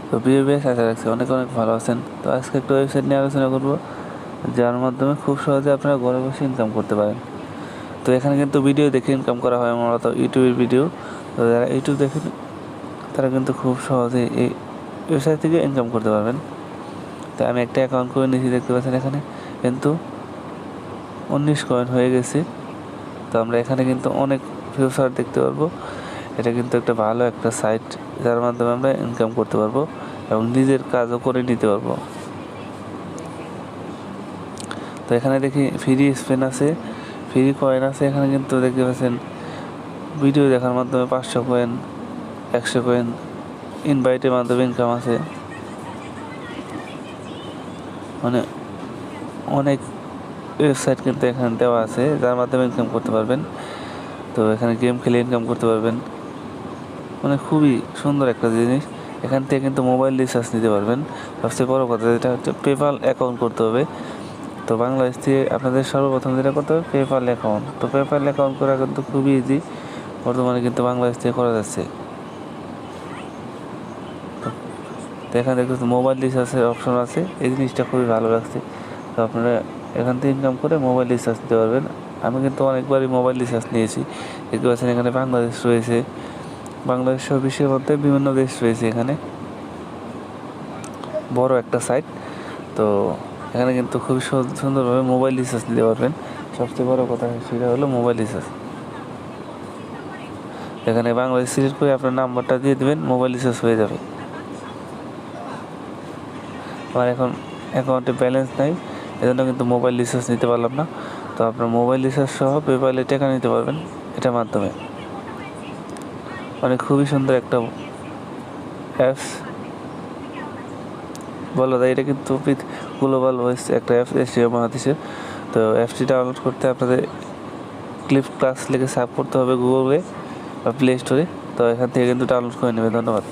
তো প্রিয় ভিউয়ার্স, আশা রাখছি অনেক অনেক ভালো আছেন। তো আজকে একটা ওয়েবসাইট নিয়ে আলোচনা করব, যার মাধ্যমে খুব সহজে আপনারা ঘরে বসে ইনকাম করতে পারেন। তো এখানে কিন্তু ভিডিও দেখে ইনকাম করা হয়, মূলত ইউটিউবের ভিডিও। তো যারা ইউটিউব দেখেন তারা কিন্তু খুব সহজে এই ওয়েবসাইট থেকে ইনকাম করতে পারবেন। তো আমি একটা অ্যাকাউন্ট করে নিয়েছি, দেখতে পাচ্ছেন এখানে কিন্তু 19 কয়েন হয়ে গেছে। তো আমরা এখানে কিন্তু অনেক ফিউচার দেখতে পারবো। এটা কিন্তু একটা ভালো একটা সাইট, যার মাধ্যমে আমরা ইনকাম করতে পারবো এবং নিজের কাজও করে নিতে পারবো। তো এখানে দেখি ফ্রি স্পেন আছে, ফ্রি কয়েন আছে। এখানে কিন্তু দেখতে পাচ্ছেন ভিডিও দেখার মাধ্যমে 500 কয়েন, 100 কয়েন, ইনভাইটের মাধ্যমে ইনকাম আছে। মানে অনেক ওয়েবসাইট কিন্তু এখানে দেওয়া আছে, যার মাধ্যমে ইনকাম করতে পারবেন। তো এখানে গেম খেলে ইনকাম করতে পারবেন, মানে খুবই সুন্দর একটা জিনিস। এখান থেকে কিন্তু মোবাইল রিচার্জ নিতে পারবেন। সবচেয়ে বড় কথা যেটা হচ্ছে পেপ্যাল অ্যাকাউন্ট করতে হবে। তো বাংলাদেশ থেকে আপনাদের সর্বপ্রথম যেটা করতে হবে পেপ্যাল অ্যাকাউন্ট। তো পেপ্যাল অ্যাকাউন্ট করা কিন্তু খুবই ইজি, বর্তমানে কিন্তু বাংলাদেশ থেকে করা যাচ্ছে। তো এখানে দেখতে মোবাইল রিচার্জের অপশন আছে, এই জিনিসটা খুবই ভালো লাগছে। তো আপনারা এখান থেকে ইনকাম করে মোবাইল রিচার্জ দিতে পারবেন। আমি কিন্তু অনেকবারই মোবাইল রিচার্জ নিয়েছি। দেখতে পাচ্ছেন এখানে বাংলাদেশ রয়েছে, বাংলাদেশ সহ বিশ্বের মধ্যে বিভিন্ন দেশ রয়েছে। এখানে বড় একটা সাইট। তো এখানে কিন্তু খুবই সুন্দরভাবে মোবাইল রিচার্জ নিতে পারবেন। সবচেয়ে বড় কথা সেটা হলো মোবাইল রিচার্জ। এখানে বাংলাদেশ সিলেক্ট করে আপনার নাম্বারটা দিয়ে দেবেন, মোবাইল রিচার্জ হয়ে যাবে। আমার এখন অ্যাকাউন্টে ব্যালেন্স নাই, এজন্য কিন্তু মোবাইল রিচার্জ নিতে পারলাম না। তো আপনার মোবাইল রিচার্জ সহ পেপ্যালে টাকা নিতে পারবেন এটার মাধ্যমে। মানে খুবই সুন্দর একটা অ্যাপস বলা যায়। এটা কিন্তু গ্লোবাল ভয়েস একটা অ্যাপস, এশিয়া মহাদেশের। তো অ্যাপসটি ডাউনলোড করতে আপনাদের ক্লিপ ক্লাস লিখে সার্চ করতে হবে গুগলে বা প্লে স্টোরে। তো এখান থেকে কিন্তু ডাউনলোড করে নেবে। ধন্যবাদ।